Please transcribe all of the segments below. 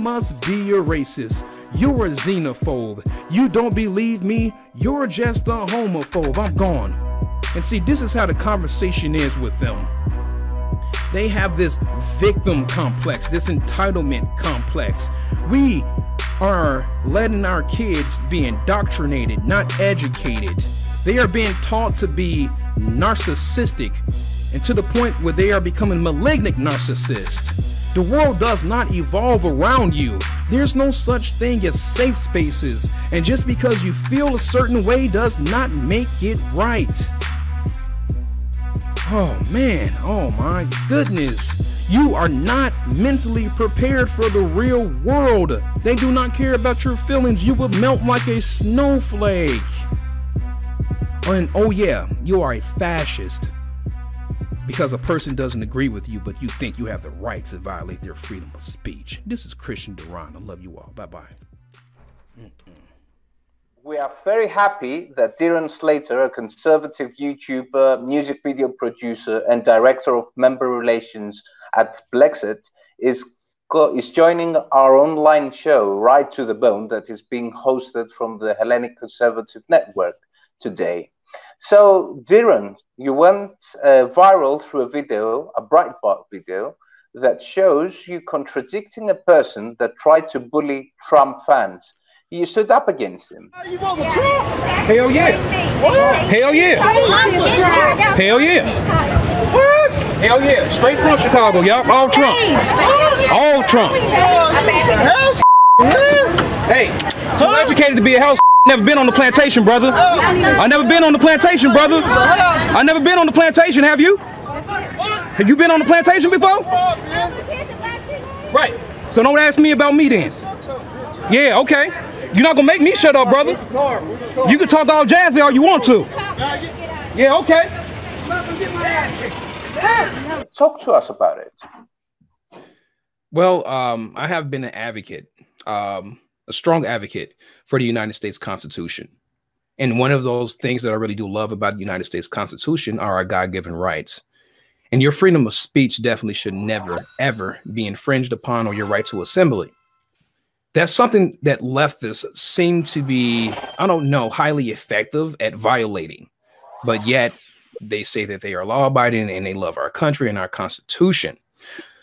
must be a racist. You're a xenophobe. You don't believe me? You're just a homophobe. I'm gone. And see, this is how the conversation is with them. They have this victim complex, this entitlement complex. We are letting our kids be indoctrinated, not educated. They are being taught to be narcissistic, and to the point where they are becoming malignant narcissists. The world does not evolve around you. There's no such thing as safe spaces, and just because you feel a certain way does not make it right. Oh man, oh my goodness. You are not mentally prepared for the real world. They do not care about your feelings. You will melt like a snowflake. And oh yeah, you are a fascist because a person doesn't agree with you, but you think you have the right to violate their freedom of speech. This is Christian Deron. I love you all. Bye-bye. We are very happy that Deron Slater, a conservative YouTuber, music video producer, and director of member relations at BLEXIT, is joining our online show, Right to the Bone, that is being hosted from the Hellenic Conservative Network today. So, Deron, you went viral through a video, a BREITBART video, that shows you contradicting a person that tried to bully Trump fans. You stood up against him. You vote for Trump? Hell yeah. What? Hell yeah. Hell yeah. What? Hell yeah. Straight from Chicago, y'all. All Trump. All Trump. Hey, too educated to be a house. Never been on the plantation, brother. I never been on the plantation, brother. I never been on the plantation, have you? Have you been on the plantation before? Right. So don't ask me about me then. Yeah, okay. You're not gonna make me shut up, brother. You can talk all jazzy all you want to. Yeah, okay. Talk to us about it. Well, I have been an advocate, a strong advocate for the United States Constitution. And one of those things that I really do love about the United States Constitution are our God-given rights. And your freedom of speech definitely should never, ever be infringed upon, or your right to assembly. That's something that leftists seem to be, I don't know, highly effective at violating. But yet they say that they are law-abiding and they love our country and our Constitution.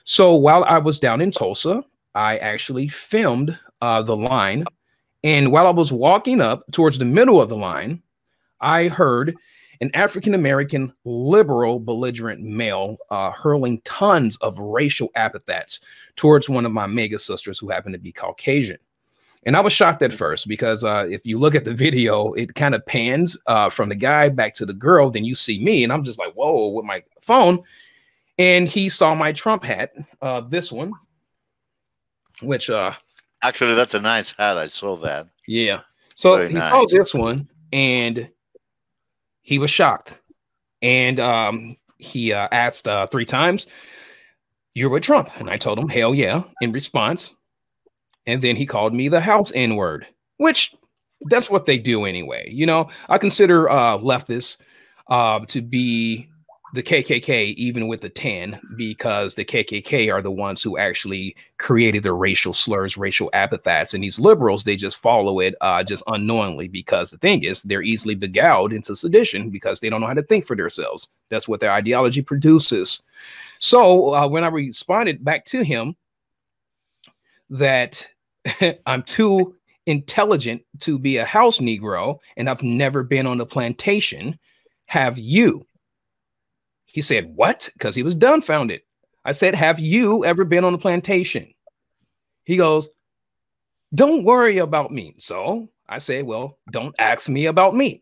So while I was down in Tulsa, I actually filmed the line. And while I was walking up towards the middle of the line, I heard an African-American liberal belligerent male hurling tons of racial epithets towards one of my mega sisters who happened to be Caucasian. And I was shocked at first because if you look at the video, it kind of pans from the guy back to the girl. Then you see me and I'm just like, whoa, with my phone. And he saw my Trump hat, this one, which actually, that's a nice hat. I saw that. Yeah. So very he nice. saw this one and he was shocked. And he asked 3 times, "You're with Trump?" And I told him, hell yeah, in response. And then he called me the house N-word, which that's what they do anyway. You know, I consider leftists to be the KKK, even with the 10, because the KKK are the ones who actually created the racial slurs, racial epithets. And these liberals, they just follow it just unknowingly, because the thing is, they're easily beguiled into sedition because they don't know how to think for themselves. That's what their ideology produces. So when I responded back to him that I'm too intelligent to be a house Negro and I've never been on the plantation, have you? He said, what? Because he was dumbfounded. I said, have you ever been on a plantation? He goes, don't worry about me. So I said, well, don't ask me about me.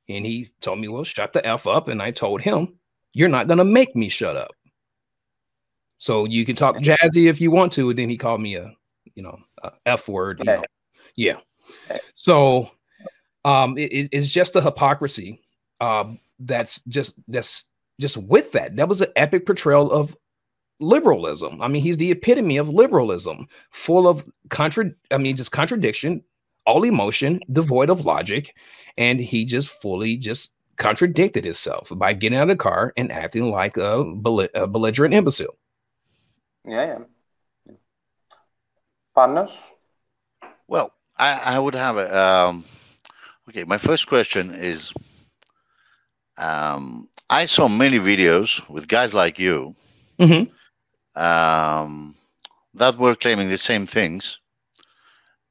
And he told me, well, shut the F up. And I told him, you're not going to make me shut up. So you can talk jazzy if you want to. And then he called me a F word. You know. Yeah. So it's just a hypocrisy. That's just with that. That was an epic portrayal of liberalism. I mean, he's the epitome of liberalism, full of just contradiction, all emotion, devoid of logic. And he just fully just contradicted himself by getting out of the car and acting like a belligerent imbecile. Yeah. Panos? Well, I would have a, okay, my first question is, I saw many videos with guys like you Mm-hmm. That were claiming the same things.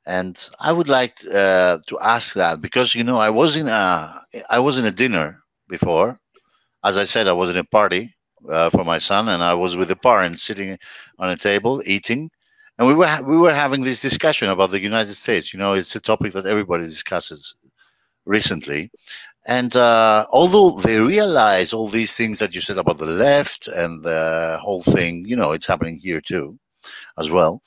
And I would like to ask that because, you know, I was in a dinner before. As I said, I was in a party for my son, and I was with the parents sitting on a table eating, and we were having this discussion about the United States. You know, it's a topic that everybody discusses recently. And although they realize all these things that you said about the left and the whole thing, you know, it's happening here too, as well.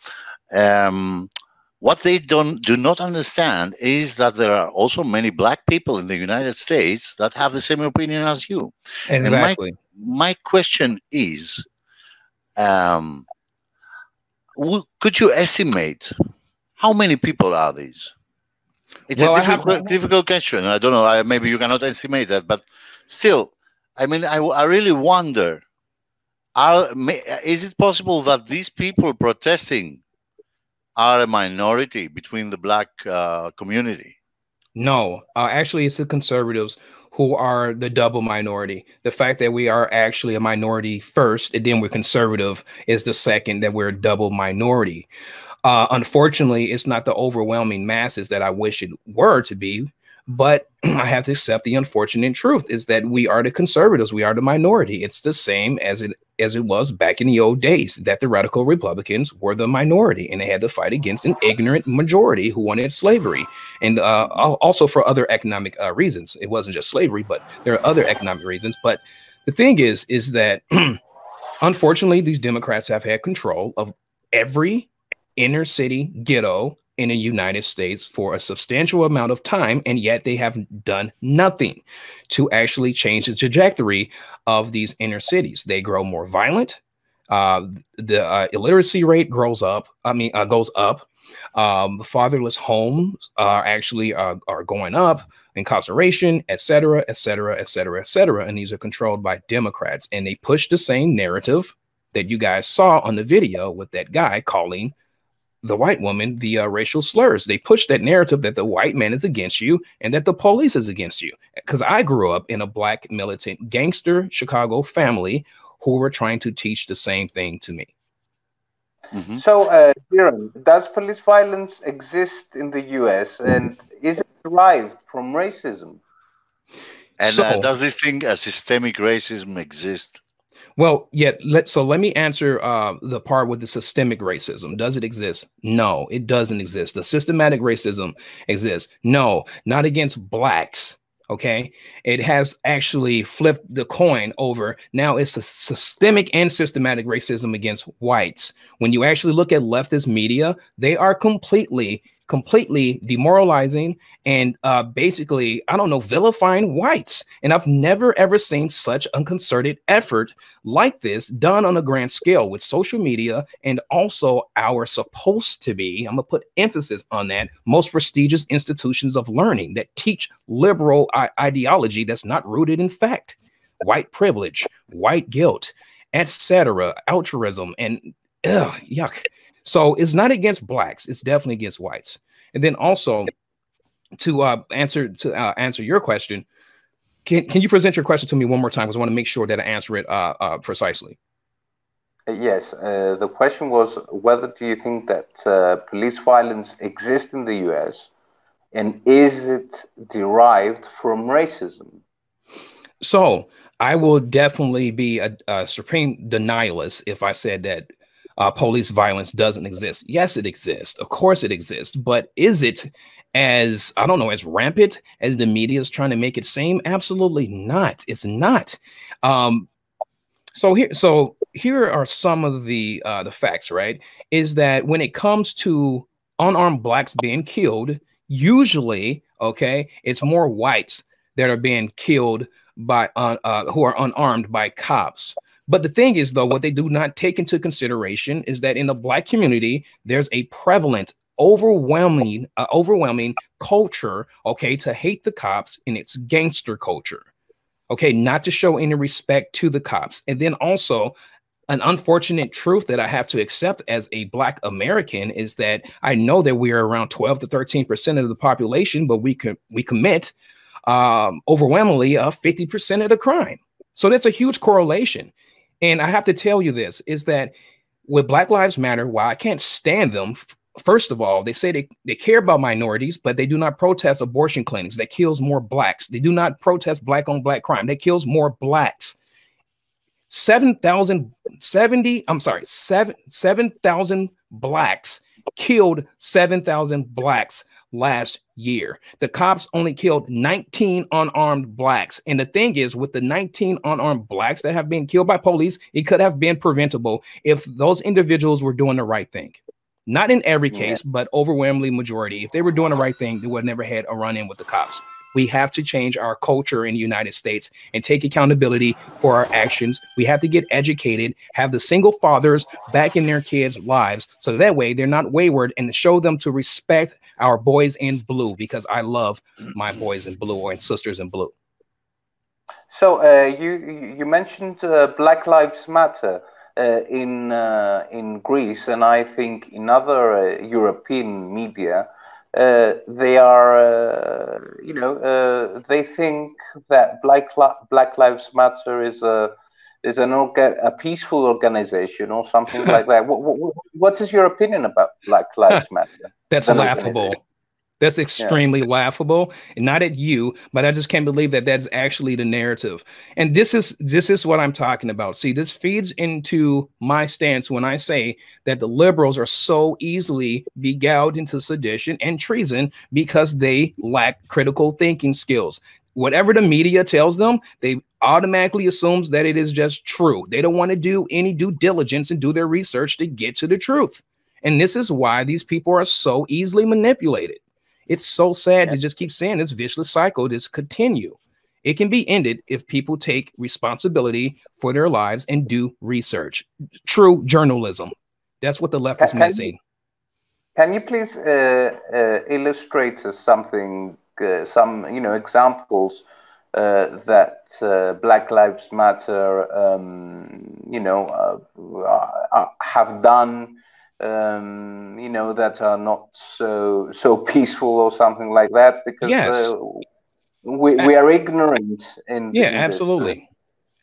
What they do not understand is that there are also many black people in the United States that have the same opinion as you. Exactly. And my question is, could you estimate how many people are these? It's a difficult question. I don't know. Maybe you cannot estimate that, but still, I mean, I really wonder: is it possible that these people protesting are a minority between the black community? No, actually, it's the conservatives who are the double minority. The fact that we are actually a minority first, and then we're conservative, is the second that we're a double minority. Unfortunately, it's not the overwhelming masses that I wish it were to be, but I have to accept the unfortunate truth is that we are the conservatives. We are the minority. It's the same as it was back in the old days, that the radical Republicans were the minority and they had to fight against an ignorant majority who wanted slavery. And also for other economic reasons. It wasn't just slavery, but there are other economic reasons. But the thing is that unfortunately, these Democrats have had control of every inner city ghetto in the United States for a substantial amount of time, and yet they have done nothing to actually change the trajectory of these inner cities. They grow more violent. The illiteracy rate goes up. Fatherless homes are going up, incarceration, et cetera, et cetera, et cetera, et cetera. And these are controlled by Democrats, and they push the same narrative that you guys saw on the video with that guy calling the white woman the racial slurs. They push that narrative that the white man is against you and that the police is against you. Because I grew up in a black militant gangster Chicago family who were trying to teach the same thing to me. Mm-hmm. So, Deron, does police violence exist in the U.S. and is it derived from racism? And does this thing, systemic racism, exist? Well, yeah. Let me answer the part with the systemic racism. Does it exist? No, it doesn't exist. The systematic racism exists. No, not against blacks. Okay, it has actually flipped the coin over. Now it's a systemic and systematic racism against whites. When you actually look at leftist media, they are completely demoralizing and basically, I don't know, vilifying whites. And I've never, ever seen such a concerted effort like this done on a grand scale with social media and also our supposed to be, I'm going to put emphasis on that, most prestigious institutions of learning that teach liberal ideology that's not rooted in fact, white privilege, white guilt, etc., altruism, and yuck. So it's not against blacks. It's definitely against whites. And then also to answer your question, can you present your question to me one more time? Because I want to make sure that I answer it precisely. Yes. The question was, whether do you think that police violence exists in the U.S. and is it derived from racism? So I will definitely be a supreme denialist if I said that police violence doesn't exist. Yes, it exists. Of course it exists. But is it as, I don't know, as rampant as the media is trying to make it seem? Absolutely not. It's not. So here are some of the facts, right? Is that when it comes to unarmed blacks being killed, usually, okay, it's more whites that are being killed by who are unarmed by cops. But the thing is, though, what they do not take into consideration is that in the black community, there's a prevalent, overwhelming culture, okay, to hate the cops, and it's gangster culture, okay, not to show any respect to the cops. And then also, an unfortunate truth that I have to accept as a Black American is that I know that we are around 12 to 13% of the population, but we commit overwhelmingly 50% of the crime. So that's a huge correlation. And I have to tell you this, is that with Black Lives Matter, while I can't stand them, first of all, they say they care about minorities, but they do not protest abortion clinics. That kills more Blacks. They do not protest Black on Black crime. That kills more Blacks. 7,000 Blacks killed 7,000 Blacks last year. The cops only killed 19 unarmed Blacks. And the thing is, with the 19 unarmed Blacks that have been killed by police, it could have been preventable if those individuals were doing the right thing. Not in every case, but overwhelmingly majority. If they were doing the right thing, they would have never had a run-in with the cops. We have to change our culture in the United States and take accountability for our actions. We have to get educated, have the single fathers back in their kids' lives, so that way they're not wayward, and show them to respect our boys in blue, because I love my boys in blue and sisters in blue. So you mentioned Black Lives Matter in Greece, and I think in other European media. They are, they think that Black Lives Matter is a peaceful organization or something like that. What is your opinion about Black Lives Matter? That's laughable. That's extremely laughable, and not at you, but I just can't believe that that's actually the narrative. And this is what I'm talking about. See, this feeds into my stance when I say that the liberals are so easily beguiled into sedition and treason because they lack critical thinking skills. Whatever the media tells them, they automatically assumes that it is just true. They don't want to do any due diligence and do their research to get to the truth. And this is why these people are so easily manipulated. It's so sad to just keep saying this vicious cycle just continue. It can be ended if people take responsibility for their lives and do research. True journalism. That's what the left is missing. Can you please illustrate us something, some examples that Black Lives Matter, have done? That are not so peaceful or something like that, because we are ignorant in absolutely.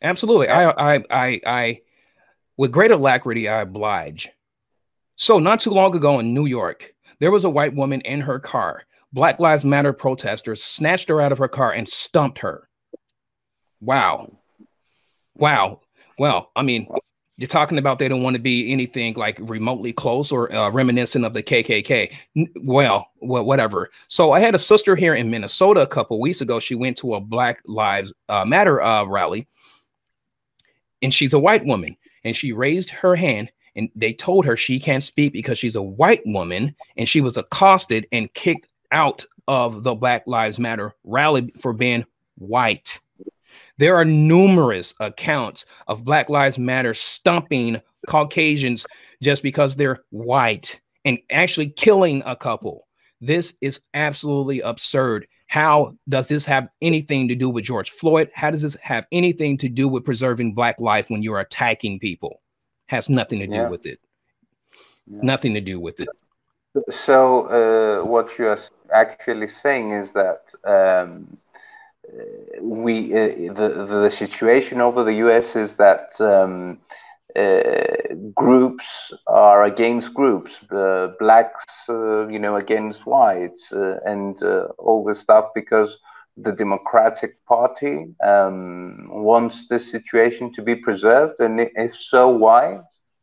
Absolutely. I with great alacrity I oblige. So not too long ago in New York, there was a white woman in her car. Black Lives Matter protesters snatched her out of her car and stumped her. Wow. Well, I mean, you're talking about they don't want to be anything like remotely close or reminiscent of the KKK. Well, whatever. So I had a sister here in Minnesota a couple weeks ago. She went to a Black Lives Matter rally, and she's a white woman, and she raised her hand, and they told her she can't speak because she's a white woman, and she was accosted and kicked out of the Black Lives Matter rally for being white. There are numerous accounts of Black Lives Matter stomping Caucasians just because they're white and actually killing a couple. This is absolutely absurd. How does this have anything to do with George Floyd? How does this have anything to do with preserving Black life when you're attacking people? Has nothing to do with it. Nothing to do with it. So what you're actually saying is that the situation over the US is that groups are against groups, blacks, against whites, and all this stuff, because the Democratic Party wants this situation to be preserved. And if so, why?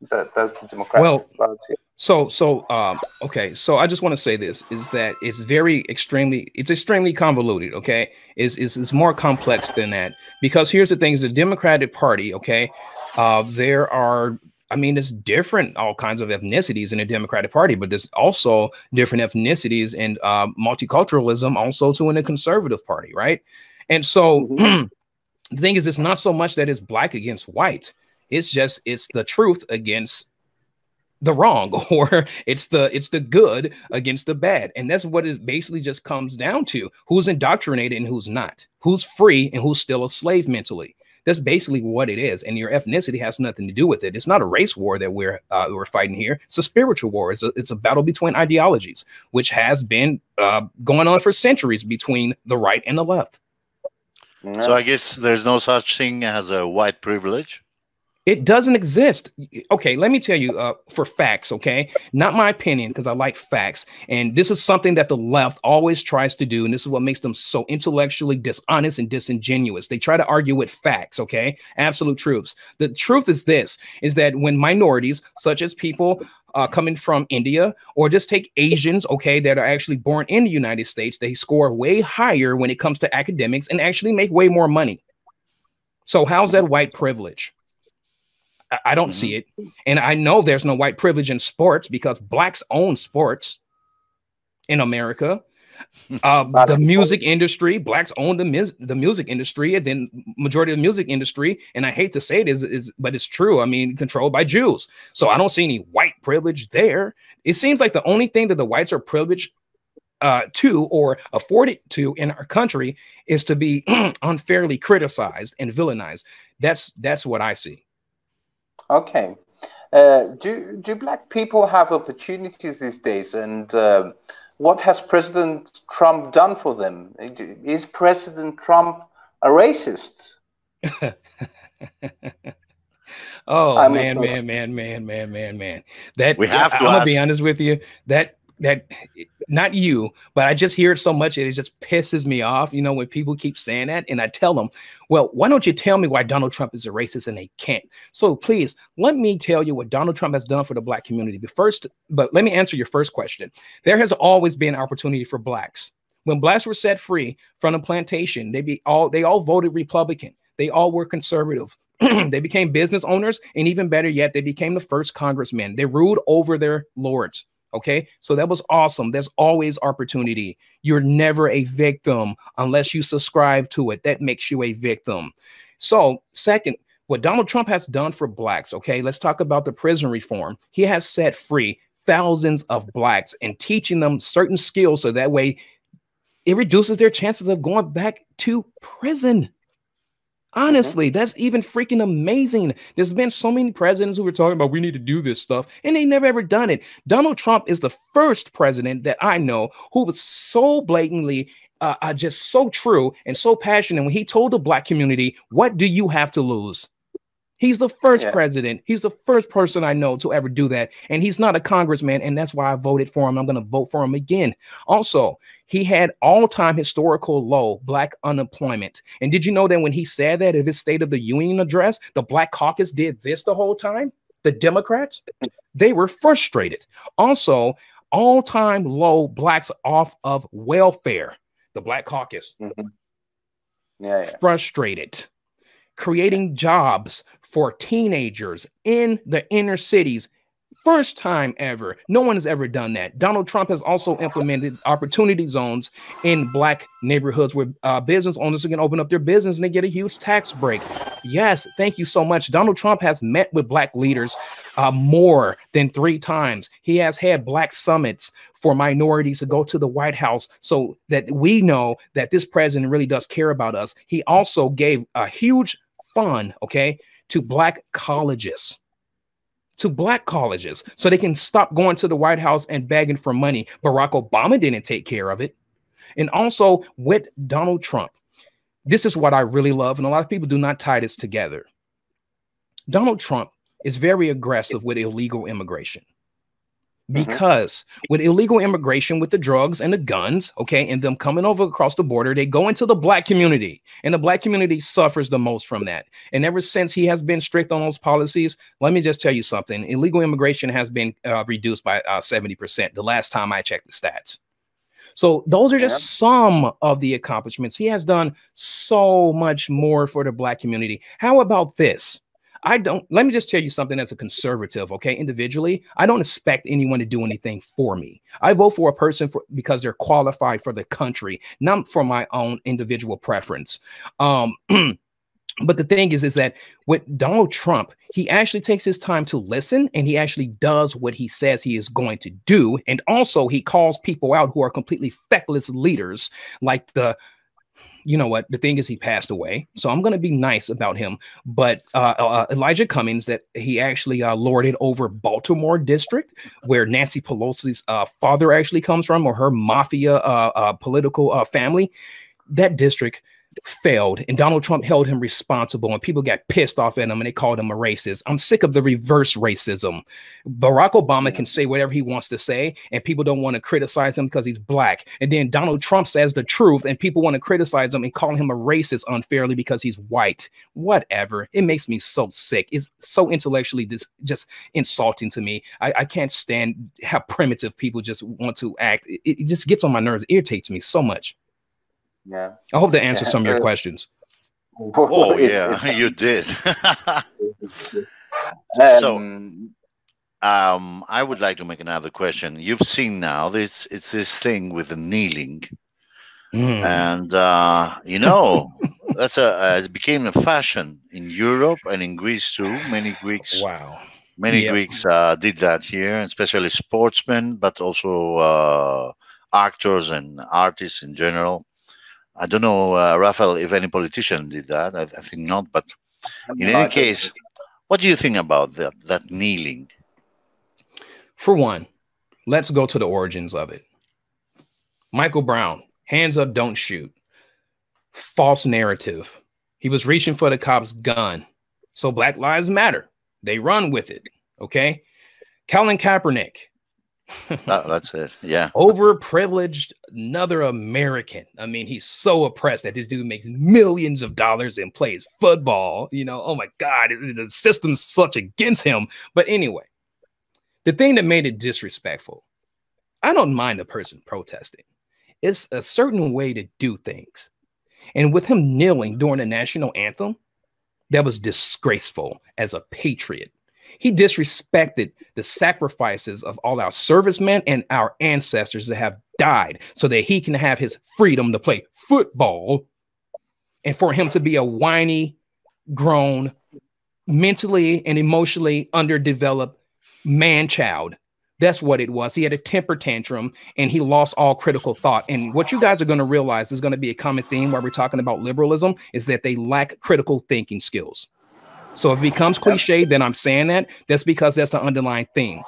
Does the Democratic Party? Okay. So I just want to say this is that it's extremely convoluted. Okay. It's more complex than that, because here's the thing is the Democratic Party. Okay. There are, there's all kinds of ethnicities in the Democratic Party, but there's also different ethnicities and multiculturalism also too in the Conservative Party. Right. And so the thing is, it's not so much that it's black against white. It's the truth against the wrong, or it's the good against the bad. And that's what it basically just comes down to: who's indoctrinated and who's not, who's free and who's still a slave mentally. That's basically what it is. And your ethnicity has nothing to do with it. It's not a race war that we're fighting here. It's a spiritual war. It's a battle between ideologies, which has been going on for centuries between the right and the left. So I guess there's no such thing as a white privilege. It doesn't exist. Okay, let me tell you for facts, okay? Not my opinion, because I like facts. And this is something that the left always tries to do. And this is what makes them so intellectually dishonest and disingenuous. They try to argue with facts, okay? Absolute truths. The truth is this, is that when minorities, such as people coming from India, or just take Asians, okay, that are actually born in the United States, they score way higher when it comes to academics and actually make way more money. So how's that white privilege? I don't see it. And I know there's no white privilege in sports because blacks own sports in America. The music industry, blacks own the music industry, and then majority of the music industry, and I hate to say it, but it's true. I mean, controlled by Jews. So I don't see any white privilege there. It seems like the only thing that the whites are privileged to or afforded to in our country is to be unfairly criticized and villainized. That's what I see. Okay. Do black people have opportunities these days? And what has President Trump done for them? Is President Trump a racist? Oh, man. That we have to I'm gonna be honest with you. That not you, but I just hear it so much it just pisses me off, you know, when people keep saying that. And I tell them, well, why don't you tell me why Donald Trump is a racist? And they can't. So please let me tell you what Donald Trump has done for the black community. But let me answer your first question. There has always been opportunity for blacks. When blacks were set free from the plantation, they all voted Republican. They all were conservative. They became business owners, and even better yet, they became the first congressmen. They ruled over their lords. Okay, so that was awesome. There's always opportunity. You're never a victim unless you subscribe to it. That makes you a victim. So second, what Donald Trump has done for blacks, okay, let's talk about the prison reform. He has set free thousands of blacks and teaching them certain skills so that way it reduces their chances of going back to prison. Honestly, that's even freaking amazing. There's been so many presidents who were talking about we need to do this stuff, and they never ever done it. Donald Trump is the first president that I know who was so blatantly, just so true and so passionate when he told the black community, what do you have to lose? He's the first president. He's the first person I know to ever do that. And he's not a congressman. And that's why I voted for him. I'm going to vote for him again. Also, he had all-time historical low black unemployment. And did you know that when he said that in his State of the Union address, the Black Caucus did this the whole time? The Democrats, they were frustrated. Also, all-time low blacks off of welfare. The Black Caucus. Frustrated. Creating jobs for teenagers in the inner cities. First time ever. No one has ever done that. Donald Trump has also implemented opportunity zones in black neighborhoods where business owners can open up their business and they get a huge tax break. Yes, thank you so much. Donald Trump has met with black leaders more than 3 times. He has had black summits for minorities to go to the White House so that we know that this president really does care about us. He also gave a huge fund, okay, to black colleges. So they can stop going to the White House and begging for money. Barack Obama didn't take care of it. And also with Donald Trump, this is what I really love. And a lot of people do not tie this together. Donald Trump is very aggressive with illegal immigration. Because with illegal immigration, with the drugs and the guns, okay, and them coming over across the border, they go into the black community, and the black community suffers the most from that. And ever since he has been strict on those policies, let me just tell you something. Illegal immigration has been reduced by 70% the last time I checked the stats. So those are just some of the accomplishments. He has done so much more for the black community. How about this? Let me just tell you something as a conservative, okay? Individually, I don't expect anyone to do anything for me. I vote for a person because they're qualified for the country, not for my own individual preference. But the thing is that with Donald Trump, he actually takes his time to listen and he actually does what he says he is going to do. And also he calls people out who are completely feckless leaders like the you know what? The thing is, he passed away, so I'm going to be nice about him. But Elijah Cummings, that he actually lorded over Baltimore district, where Nancy Pelosi's father actually comes from, or her mafia political family. That district failed, and Donald Trump held him responsible, and people got pissed off at him, and they called him a racist. I'm sick of the reverse racism. Barack Obama can say whatever he wants to say, and people don't want to criticize him because he's black. And then Donald Trump says the truth, and people want to criticize him and call him a racist unfairly because he's white. Whatever. It makes me so sick. It's so intellectually just insulting to me. I can't stand how primitive people just want to act. It just gets on my nerves. It irritates me so much. Yeah. I hope that answers some of your questions. Oh, yeah, you did. So, I would like to make another question. You've seen now it's this thing with the kneeling, and you know, that's it became a fashion in Europe and in Greece too. Many Greeks, Greeks did that here, especially sportsmen, but also actors and artists in general. I don't know, Raphael, if any politician did that. I think not. But in any case, what do you think about that kneeling? For one, let's go to the origins of it. Michael Brown, hands up, don't shoot. False narrative. He was reaching for the cop's gun. So Black Lives Matter. They run with it. Okay. Colin Kaepernick. That's it. Yeah. Overprivileged, another American. I mean, he's so oppressed that this dude makes millions of dollars and plays football. You know, oh my God, the system's such against him. But anyway, the thing that made it disrespectful, I don't mind the person protesting. It's a certain way to do things. And with him kneeling during the national anthem, that was disgraceful as a patriot. He disrespected the sacrifices of all our servicemen and our ancestors that have died so that he can have his freedom to play football, and for him to be a whiny, grown, mentally and emotionally underdeveloped man-child. That's what it was. He had a temper tantrum and he lost all critical thought. And what you guys are going to realize is going to be a common theme while we're talking about liberalism is that they lack critical thinking skills. So if it becomes cliche, then I'm saying that. That's because that's the underlying theme.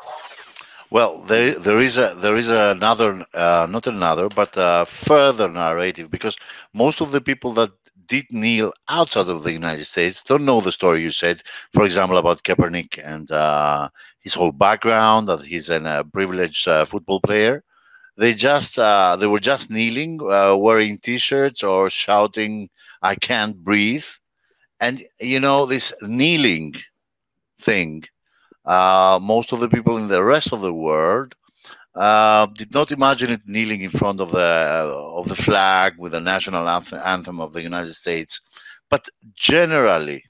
Well, there is another, not another, but further narrative, because most of the people that did kneel outside of the United States don't know the story you said, for example, about Kaepernick and his whole background, that he's a privileged football player. They were just kneeling, wearing T-shirts or shouting, "I can't breathe." And, you know, this kneeling thing, most of the people in the rest of the world did not imagine it kneeling in front of the flag with the national anthem of the United States. But generally,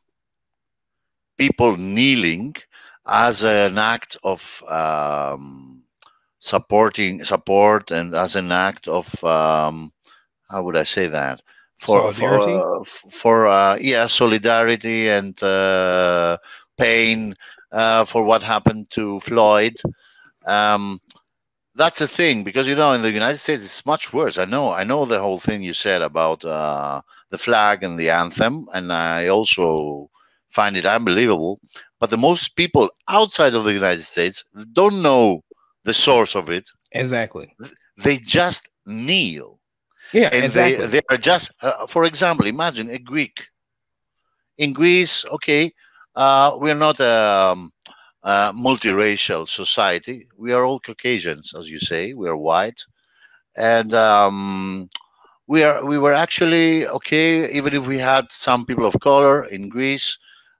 people kneeling as an act of support and as an act of, how would I say that? Solidarity and pain for what happened to Floyd. That's the thing, because, you know, in the United States it's much worse. I know the whole thing you said about the flag and the anthem, and I also find it unbelievable. But the most people outside of the United States don't know the source of it. Exactly. They just kneel. Yeah, and exactly. They are just, for example, imagine a Greek. In Greece, okay, we're not a multiracial society. We are all Caucasians, as you say. We are white. And we were actually, okay, even if we had some people of color in Greece,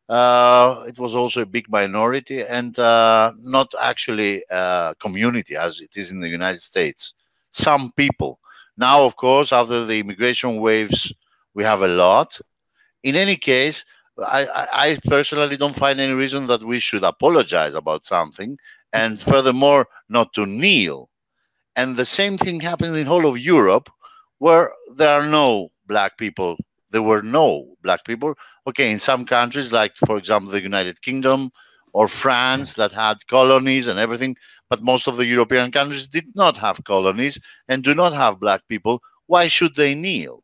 it was also a big minority and not actually a community as it is in the United States. Some people. Now, of course, after the immigration waves, we have a lot. In any case, I personally don't find any reason that we should apologize about something, and furthermore, not to kneel. And the same thing happens in whole of Europe, where there are no black people. There were no black people. Okay, in some countries, like, for example, the United Kingdom or France, that had colonies and everything, but most of the European countries did not have colonies and do not have black people. Why should they kneel?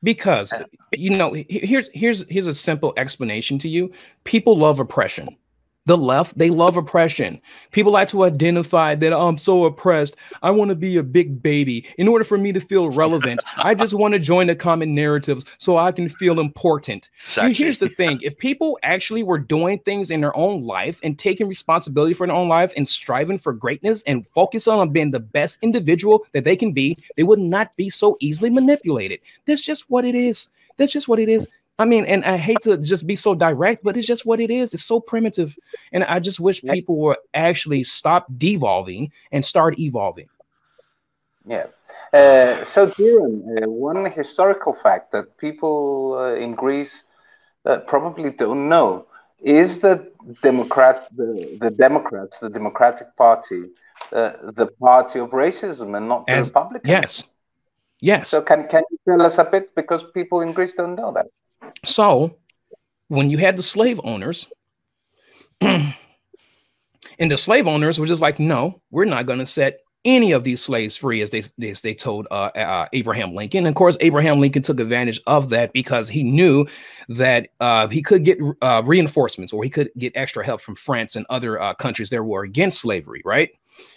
Because, you know, here's a simple explanation to you. People love oppression. The left, they love oppression. People like to identify that, oh, I'm so oppressed. I want to be a big baby. In order for me to feel relevant, I just want to join the common narratives so I can feel important. Exactly. Here's the thing. If people actually were doing things in their own life and taking responsibility for their own life and striving for greatness and focusing on being the best individual that they can be, they would not be so easily manipulated. That's just what it is. That's just what it is. I mean, and I hate to just be so direct, but it's just what it is. It's so primitive. And I just wish people would actually stop devolving and start evolving. Yeah. So, Deron, one historical fact that people in Greece probably don't know is that the Democrats, the Democratic Party, the party of racism and not the Republicans. Yes. Yes. So can you tell us a bit, because people in Greece don't know that? So when you had the slave owners, and the slave owners were just like, no, we're not going to set any of these slaves free, as they told Abraham Lincoln. And of course, Abraham Lincoln took advantage of that because he knew that he could get reinforcements, or he could get extra help from France and other countries that were against slavery, right?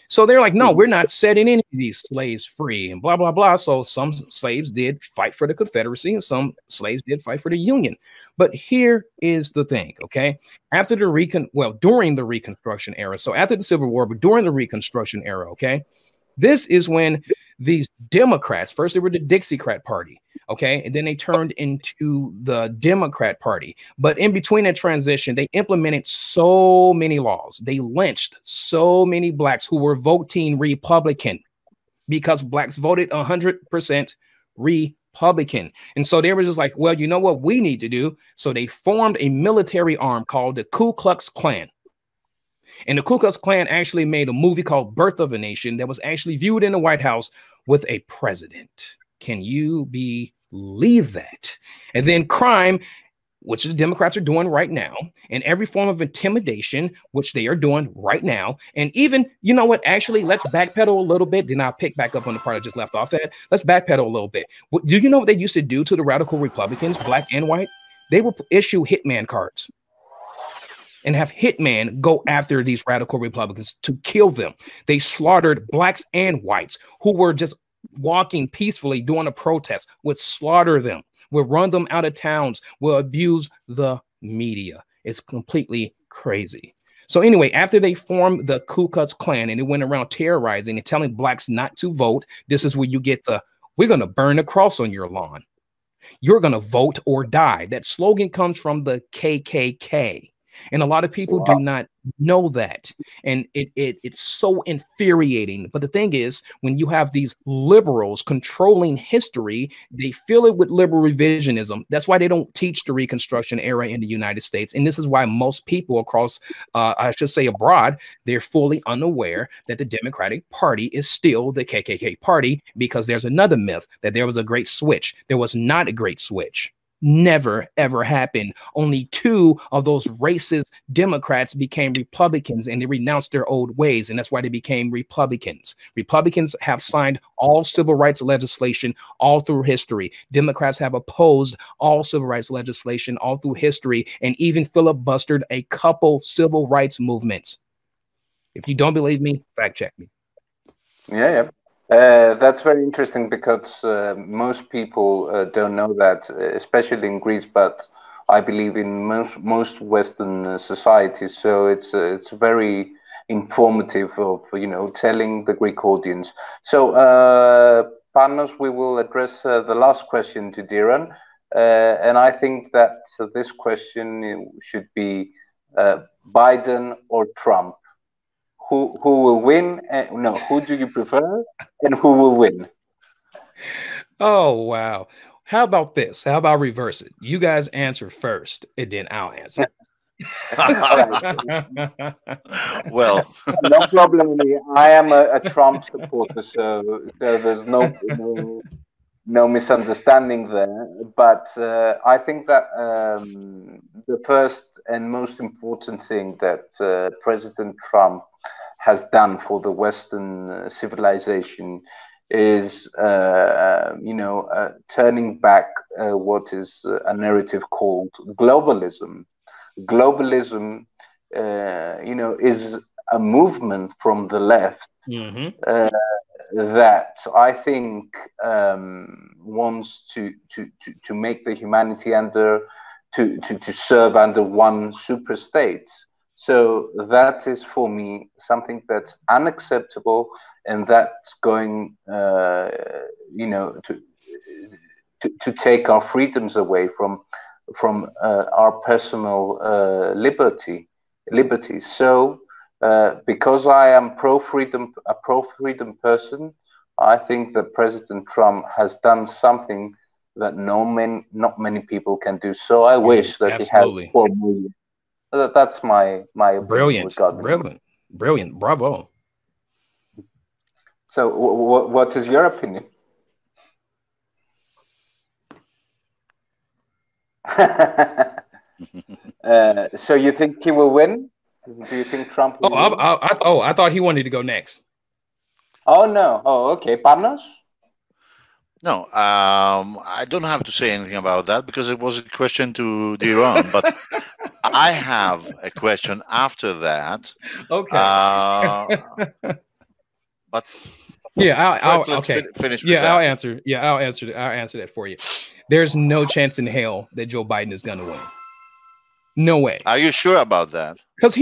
So they're like, no, we're not setting any of these slaves free, and blah, blah, blah. So some slaves did fight for the Confederacy, and some slaves did fight for the Union. But here is the thing, okay? After the during the Reconstruction era, so after the Civil War, but during the Reconstruction era, okay? This is when these Democrats, first they were the Dixiecrat Party, okay? And then they turned into the Democrat Party. But in between that transition, they implemented so many laws. They lynched so many blacks who were voting Republican, because blacks voted 100% Republican. And so they were just like, well, you know what we need to do? So they formed a military arm called the Ku-Klux-Klan. And the Ku-Klux-Klan actually made a movie called Birth of a Nation that was actually viewed in the White House with a president. Can you believe that? And then crime, which the Democrats are doing right now, and every form of intimidation, which they are doing right now. And even, you know what, actually, let's backpedal a little bit. Then I'll pick back up on the part I just left off at. Let's backpedal a little bit. Do you know what they used to do to the radical Republicans, black and white? They would issue hitman cards and have hitman go after these radical Republicans to kill them. They slaughtered blacks and whites who were just walking peacefully doing a protest, would slaughter them, would run them out of towns, will abuse the media. It's completely crazy. So anyway, after they formed the Ku Klux Klan and it went around terrorizing and telling blacks not to vote, this is where you get the, we're going to burn a cross on your lawn. You're going to vote or die. That slogan comes from the KKK. And a lot of people do not know that. And it's so infuriating. But the thing is, when you have these liberals controlling history, they fill it with liberal revisionism. That's why they don't teach the Reconstruction era in the United States. And this is why most people across, I should say abroad, they're fully unaware that the Democratic Party is still the KKK party, because there's another myth that there was a great switch. There was not a great switch. Never, ever happened. Only 2 of those racist Democrats became Republicans, and they renounced their old ways, and that's why they became Republicans. Republicans have signed all civil rights legislation all through history. Democrats have opposed all civil rights legislation all through history, and even filibustered a couple civil rights movements. If you don't believe me, fact check me. Yeah. That's very interesting, because most people don't know that, especially in Greece, but I believe in most Western societies. So it's very informative of, you know, telling the Greek audience. So Panos, we will address the last question to Deron, and I think that this question should be Biden or Trump. Who will win? No, who do you prefer, and who will win? Oh, wow. How about this? How about reverse it? You guys answer first, and then I'll answer. Well, no problem with me. I am a Trump supporter, so there's no misunderstanding there. But I think that the first and most important thing that President Trump has done for the Western civilization is, turning back what is a narrative called globalism. Globalism, is a movement from the left that I think wants to make the humanity to serve under one super state. So that is for me something that's unacceptable, and that's going, to take our freedoms away from our personal liberties. So because I am a pro-freedom person, I think that President Trump has done something that not many people can do. So I wish that Absolutely. He had 4 million. That's my opinion. Brilliant, bravo. So what is your opinion? So you think he will win? Do you think Trump will win? I thought he wanted to go next. Oh no. Oh, okay. Panos? No, I don't have to say anything about that because it was a question to Deron, but I have a question after that. Okay. But yeah, I'll finish. Yeah, I'll answer. Yeah, I'll answer that for you. There's no chance in hell that Joe Biden is going to win. No way. Are you sure about that? Because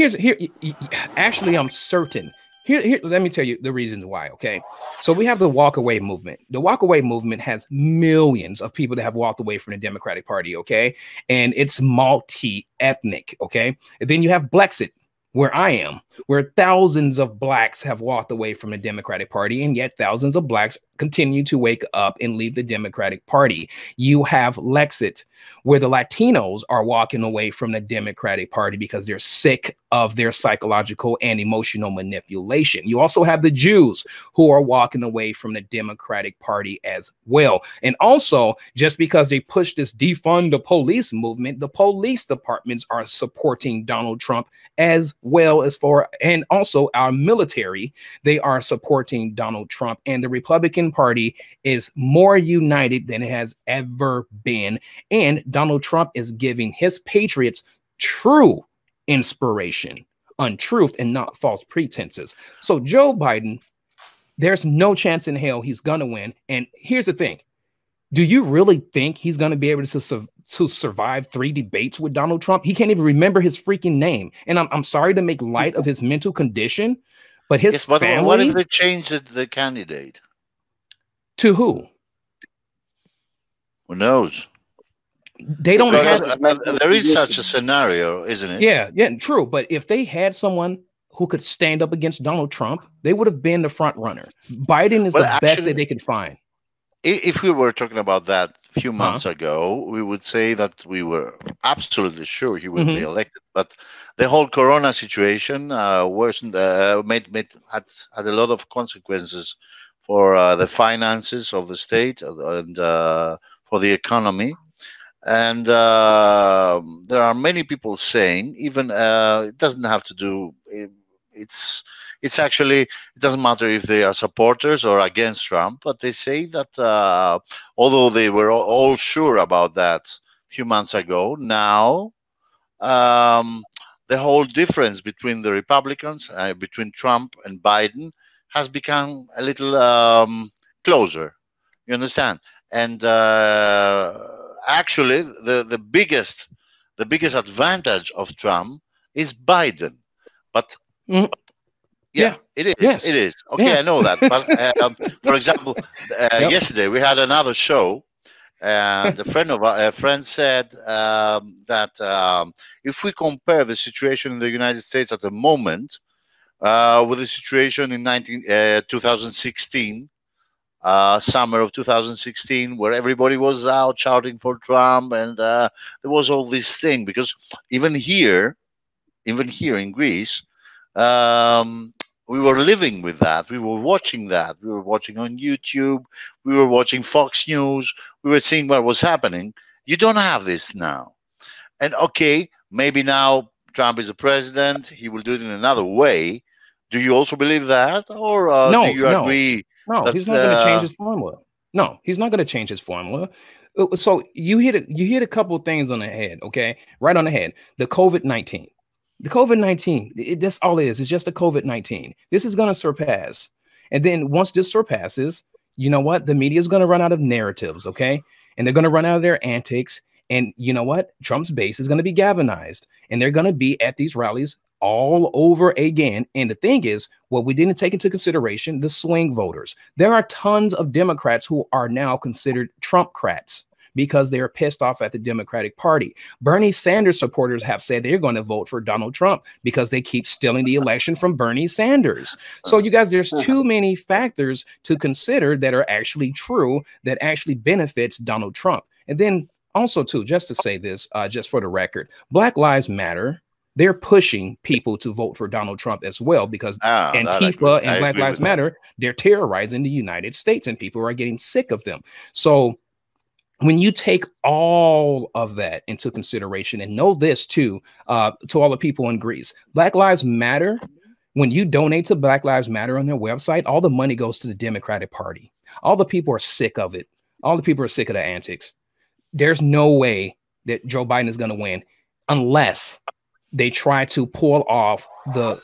actually, I'm certain. Here, let me tell you the reasons why, okay? So we have the walk away movement. The walk away movement has millions of people that have walked away from the Democratic Party, okay? And it's multi-ethnic, okay? And then you have BLEXIT, where I am, where thousands of blacks have walked away from the Democratic Party, and yet thousands of blacks continue to wake up and leave the Democratic Party. You have BLEXIT, where the Latinos are walking away from the Democratic Party because they're sick of their psychological and emotional manipulation. You also have the Jews who are walking away from the Democratic Party as well. And also, just because they push this defund the police movement, the police departments are supporting Donald Trump as well and also our military, they are supporting Donald Trump, and the Republican Party is more united than it has ever been. And Donald Trump is giving his patriots true inspiration, untruth, and not false pretenses. So Joe Biden, there's no chance in hell he's going to win. And here's the thing. Do you really think he's going to be able to survive 3 debates with Donald Trump? He can't even remember his freaking name. And I'm sorry to make light of his mental condition, but his family... What if they change the candidate? To who? Who knows? They don't have... There is such a scenario, isn't it? Yeah, true. But if they had someone who could stand up against Donald Trump, they would have been the front runner. Biden is the best that they could find. If we were talking about that a few months ago, we would say that we were absolutely sure he would be elected. But the whole Corona situation worsened, had a lot of consequences for the finances of the state and for the economy. And there are many people saying, even it doesn't have to do. It's actually, it doesn't matter if they are supporters or against Trump, but they say that although they were all sure about that a few months ago, now the whole difference between the Republicans, between Trump and Biden, has become a little closer. You understand? And actually, the biggest advantage of Trump is Biden, but. Yeah, it is. Yes. It is. Okay, yes. I know that. But for example, yesterday we had another show, and a friend said that if we compare the situation in the United States at the moment with the situation in 2016, summer of 2016, where everybody was out shouting for Trump, and there was all this thing, because even here in Greece. We were living with that. We were watching that. We were watching on YouTube. We were watching Fox News. We were seeing what was happening. You don't have this now. And okay, maybe now Trump is a president. He will do it in another way. Do you also believe that? Or do you agree No, he's not going to change his formula. No, he's not going to change his formula. So you hit a couple of things on the head, okay? Right on the head. The COVID-19. The COVID-19, that's all it is. It's just a COVID-19. This is going to surpass. And then once this surpasses, you know what? The media is going to run out of narratives, okay? And they're going to run out of their antics. And you know what? Trump's base is going to be galvanized. And they're going to be at these rallies all over again. And the thing is, what we didn't take into consideration, the swing voters. There are tons of Democrats who are now considered Trumpcrats because they're pissed off at the Democratic Party. Bernie Sanders supporters have said they're going to vote for Donald Trump because they keep stealing the election from Bernie Sanders. So you guys, there's too many factors to consider that are actually true, that actually benefits Donald Trump. And then also too, just to say this, just for the record, Black Lives Matter, they're pushing people to vote for Donald Trump as well because Antifa and Black Lives Matter, they're terrorizing the United States and people are getting sick of them. So when you take all of that into consideration and know this too, to all the people in Greece, Black Lives Matter, when you donate to Black Lives Matter on their website, all the money goes to the Democratic Party. All the people are sick of it. All the people are sick of the antics. There's no way that Joe Biden is going to win unless they try to pull off the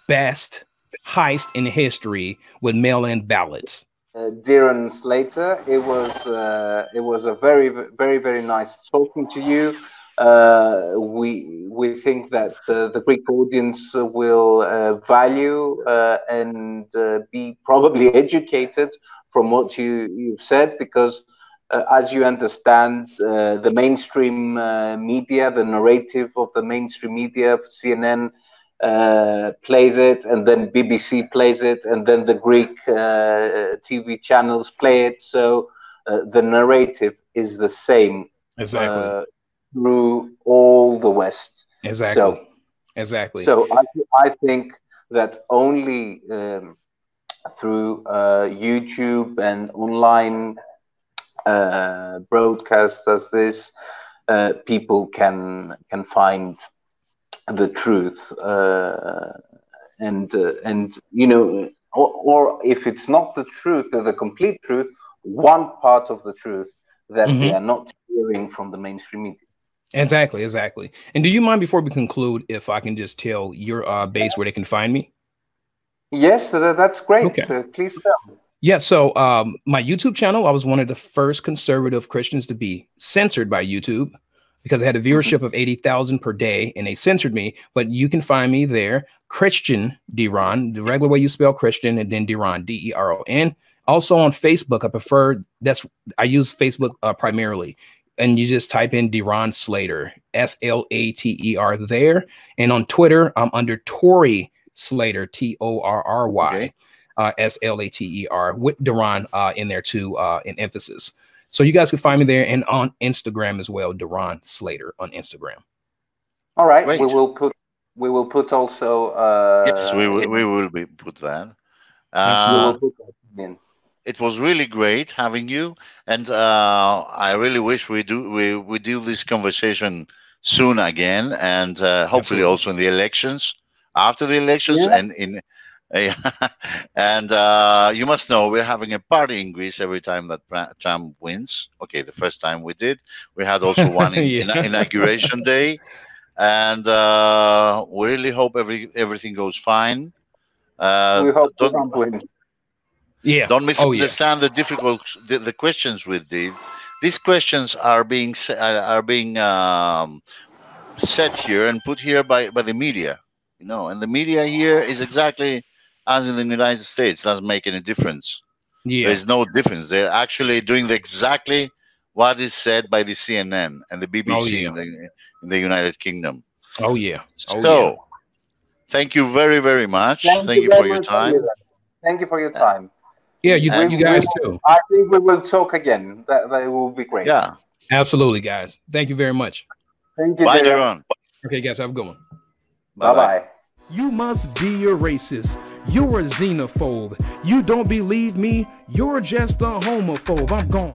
best heist in history with mail-in ballots. Deron Slater, it was a very, very, very nice talking to you. We think that the Greek audience will value and be probably educated from what you've said, because as you understand, the mainstream media, the narrative of the mainstream media, CNN plays it, and then BBC plays it, and then the Greek TV channels play it. So the narrative is the same through all the West. Exactly. So I think that only through YouTube and online broadcasts as this, people can find the truth, and you know, or if it's not the truth, the complete truth, one part of the truth that they are not hearing from the mainstream media. Exactly. And do you mind, before we conclude, if I can just tell your base where they can find me? Yes, that's great. Okay. Please tell. Yeah, so my YouTube channel, I was one of the first conservative Christians to be censored by YouTube because I had a viewership of 80,000 per day and they censored me. But you can find me there, Christian Deron, the regular way you spell Christian, and then Deron, D-E-R-O-N. Also on Facebook, I use Facebook primarily. And you just type in Deron Slater, S-L-A-T-E-R there. And on Twitter, I'm under Tory Slater, T-O-R-R-Y. Okay. S-L-A-T-E-R, with Deron in there too, in emphasis. So you guys can find me there, and on Instagram as well, Deron Slater on Instagram. All right, great. we will put also. Yes, we will put that. It was really great having you, and I really wish we do this conversation soon again, and hopefully also in the elections, after the elections, and in. And you must know we're having a party in Greece every time that Trump wins. Okay, the first time we did, we had also one in inauguration day, and we really hope everything goes fine. We hope Trump wins. Yeah. Don't misunderstand the difficult the questions with these questions are being set here and put here by the media, you know, and the media here is exactly as in the United States. Doesn't make any difference. Yeah. There's no difference. They're actually doing exactly what is said by the CNN and the BBC in the United Kingdom. Oh yeah. So thank you very, very much. Thank you for your time. Thank you for your time. Yeah, you guys too. I think we will talk again. That will be great. Yeah. Absolutely, guys. Thank you very much. Thank you. Bye, Deron. Okay, guys, have a good one. Bye-bye. You must be a racist. You're a xenophobe. You don't believe me? You're just a homophobe. I'm gone.